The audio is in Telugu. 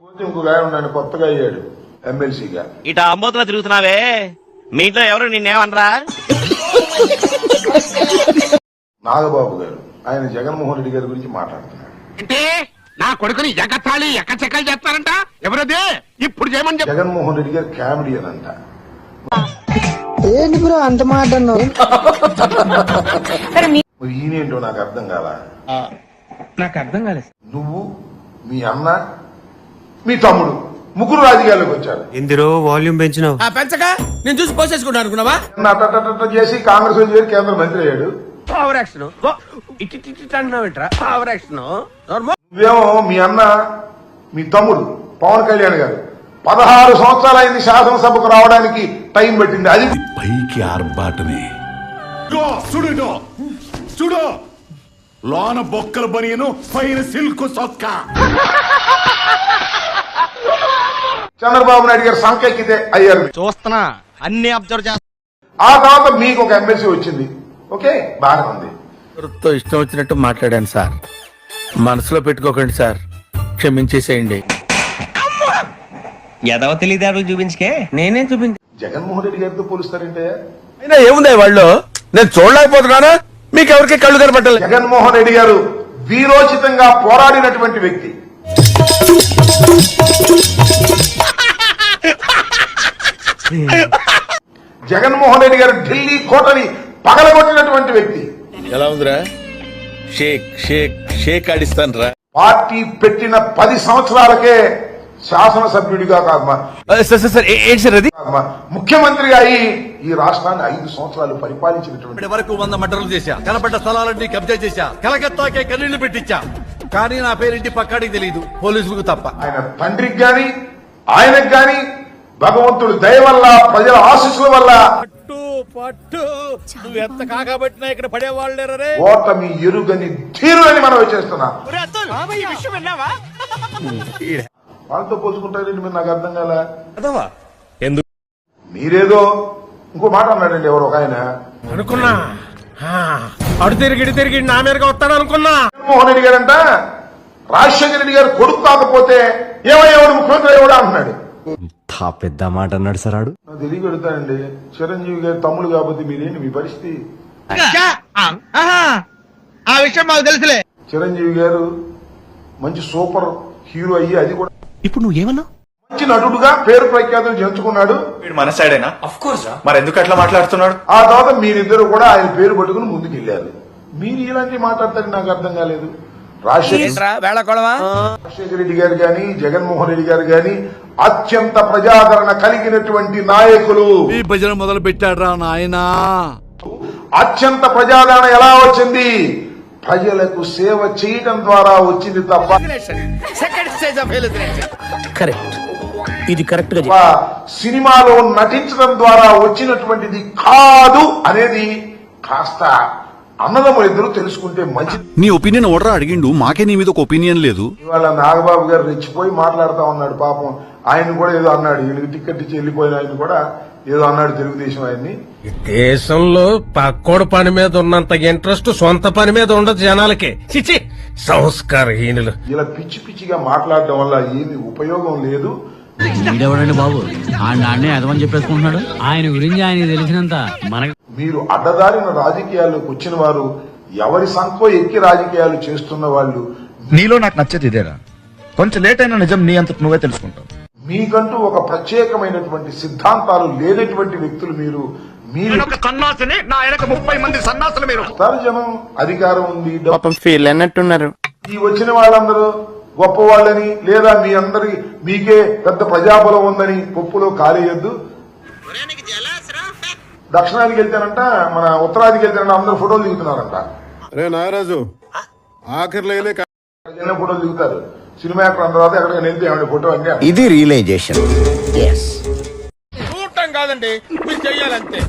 ఇంకొక ఆయన ఉన్నాడు, కొత్తగా అయ్యాడు ఎమ్మెల్సీగా. ఇట అంబోతులా తిరుగుతున్నావే, మీ ఇంట్లో ఎవరు నిన్నేమనరా? నాగబాబు గారు, ఆయన జగన్మోహన్ రెడ్డి గారి గురించి మాట్లాడుతున్నారు. అంటే నా కొడుకుని ఎగతాళి ఎక్కచెక్కలు చేస్తారంట. ఎవరదే ఇప్పుడు చేయమని జగన్మోహన్ రెడ్డి గారు కామెడియన్ అంట. ఏంటి బ్రో అంత మాట అన్నావు? మరి ఈయనేంటో నాకు అర్థం కాలేదు. నువ్వు, మీ అన్న, మీ తమ్ముడు ముగ్గురు రాజకీయాల్లోకి వచ్చారు. ఇందులో వాల్యూమ్ పెంచినావు. పెంచక నేను చూసి పోసేసుకుంటా అనుకున్నావా? అట్ట చేసి కాంగ్రెస్ లో చేరి కేంద్ర మంత్రి అయ్యాడు. పవర్ యాక్షన్ అంటున్నావేంట్రా? Power action. నువ్వేమో మీ అన్న, మీ తమ్ముడు పవన్ కళ్యాణ్ గారు 16 సంవత్సరాలైంది శాసనసభకు రావడానికి టైం పట్టింది. అది పైకి ఆర్భాటమే. చూడు లోన బొక్కల బనియను, పైన సిల్క్ సొక్క. చంద్రబాబు నాయుడు గారు సంకెక్కితే అయ్యారు. చూస్తున్నా, అన్ని అబ్జర్వ్ చేస్తా. ఆ తర్వాత మీకు ఒక ఎమ్మెల్సీ వచ్చింది. ఓకే, బాగా ఉంది. ఇష్టం వచ్చినట్టు మాట్లాడాను సార్, మనసులో పెట్టుకోకండి సార్, క్షమించేసేయండి. ఎదవ తెలియదేవలు చూపించుకే నేనేం చూపించ. జగన్మోహన్ రెడ్డి గారితో పోలుస్తారంటే అయినా ఏముంది వాళ్ళు, నేను చూడలేకపోతున్నానా? మీకు ఎవరికి కళ్ళు కనపట్టాలి? జగన్మోహన్ రెడ్డి గారు వీరోచితంగా పోరాడినటువంటి వ్యక్తి. జగన్మోహన్ రెడ్డి గారు ఢిల్లీ కోటని పగలగొట్టినటువంటి వ్యక్తి. ఎలా ఉందిరా? షేక్ షేక్ షేక్ ఆడిస్తాను రా. పార్టీ పెట్టిన 10 సంవత్సరాలకే శాసనసభ్యుడిగా ముఖ్యమంత్రిగా అయి ఈ రాష్ట్రాన్ని 5 సంవత్సరాలు పరిపాలించినటువంటి వరకు 100 మర్డర్లు చేశా, కనపడ్డ స్థలాలన్నీ కబ్జా చేశా, కలకత్తాకే కన్నీళ్లు పెట్టించా. కానీ నా పేరింటి పక్కాడికి తెలియదు, పోలీసులకు తప్ప. ఆయన తండ్రికి గాని ఆయనకు గాని భగవంతుడు దయ వల్ల, ప్రజల ఆశీస్సుల వల్ల పట్టు నువ్వు ఎంత కాకబట్టినా ఇక్కడ పడేవాళ్ళే. ఓటమి ఎరుగని ధీరులని మనం చేస్తున్నాం. వాళ్ళతో పోల్చుకుంటారండి మీరు, నాకు అర్థం కాల. ఎందుకు మీరేదో ఇంకో మాట అన్నాడండి ఎవరు ఒక ఆయన. అనుకున్నా అడు తిరిగి నా మీదగా వస్తాడు అనుకున్నా. జగన్మోహన్ రెడ్డి గారంట రాజశేఖర రెడ్డి గారు కొడుకు కాకపోతే ఏమయ్యేవాడు, ముఖ్యమంత్రి అయ్యేవాడు అంటున్నాడు. పెద్ద మాట అన్నాడు సార్. ఆడు నాకు తెలియగలుగుతానండి. చిరంజీవి గారు తమ్ముడు కాబట్టి మీరేంటి మీ పరిస్థితి? ఆ విషయం మాకు తెలుసులే. చిరంజీవి గారు మంచి సూపర్ హీరో అయ్యి, అది కూడా ఇప్పుడు నువ్వు ఏమన్నా మంచి నటుడుగా పేరు ప్రఖ్యాతులు చేర్చుకున్నాడు. మన సైడేనా? Of course. మరి ఎందుకు అట్లా మాట్లాడుతున్నాడు? ఆ తర్వాత మీరిద్దరు కూడా ఆయన పేరు పట్టుకుని ముందుకు వెళ్ళారు. మీరు ఇలాంటివి మాట్లాడతారని నాకు అర్థం కాలేదు. రాజశేఖర రెడ్డి గారు గాని, జగన్మోహన్ రెడ్డి గారు గాని అత్యంత ప్రజాదరణ కలిగినటువంటి నాయకులు. ఈ భజన మొదలు పెట్టాడు నాయనా. అత్యంత ప్రజాదరణ ఎలా వచ్చింది? ప్రజలకు సేవ చేయడం ద్వారా వచ్చింది తప్ప కరెక్ట్, ఇది కరెక్ట్ గా సినిమాలో నటించడం ద్వారా వచ్చినటువంటిది కాదు అనేది కాస్త అన్నదమ్ములు ఇద్దరు తెలుసుకుంటే మంచిది. నీ ఒపీనియన్ ఓడరా అడిగిండు, మాకే నీ మీద ఒక ఒపీనియన్ లేదు. ఇవాళ నాగబాబు గారు రెచ్చిపోయి మాట్లాడుతా ఉన్నాడు. పాపం ఆయన కూడా ఏదో అన్నాడు, ఈయనకి టికెట్ ఇచ్చి వెళ్ళిపోయిన ఆయన కూడా ఏదో అన్నాడు తెలుగుదేశం ఆయన్ని. దేశంలో పక్కోడు పని మీద ఉన్నంత ఇంట్రెస్ట్ సొంత పని మీద ఉండదు జనాలకి. చిచి సంస్కారహీనులు. ఇలా పిచ్చి పిచ్చిగా మాట్లాడడం వల్ల ఏమి ఉపయోగం లేదు. వీడెవడండి బాబు, ఆడిని అదమని చెప్పేసుకుంటున్నాడు. ఆయన గురించి ఆయన తెలిసినంత మనకు. మీరు అడ్డదారిన రాజకీయాల్లోకి వచ్చిన వారు, ఎవరి సంఖో ఎక్కి రాజకీయాలు చేస్తున్న వాళ్ళు. నీలో నాకు నచ్చేది ఇదేరా, కొంచెం లేట్ అయినా నిజం నీ అంతకు నువ్వే తెలుసుకుంటావు. మీకంటూ ఒక ప్రత్యేకమైనటువంటి సిద్ధాంతాలు లేనటువంటి వ్యక్తులు మీరు. సన్నాసిని నా వెనక 30 మంది సన్నాసులు మీరు. జనం అధికారం ఉంది, ఫీల్ అన్నట్టున్నారు. ఈ వచ్చిన వాళ్ళందరూ గొప్ప వాళ్ళని, లేదా మీ అందరి మీకే పెద్ద ప్రజాబలం ఉందని పప్పులో కాలేయద్దు. దక్షిణాదికి వెళ్తానంట, మన ఉత్తరాదికి వెళ్తానంట, అందరూ ఫోటోలు దిగుతున్నారంట. నాగరాజు ఆఖరిలో ఫోటోలు దిగుతారు. సినిమా యాక్టర్ అన్న తర్వాత ఎక్కడికి వెళ్తే ఏమంటే ఫోటో అంటే ఇది రియలైజేషన్. చూడటం కాదండి, మీరు చెయ్యాలంతే.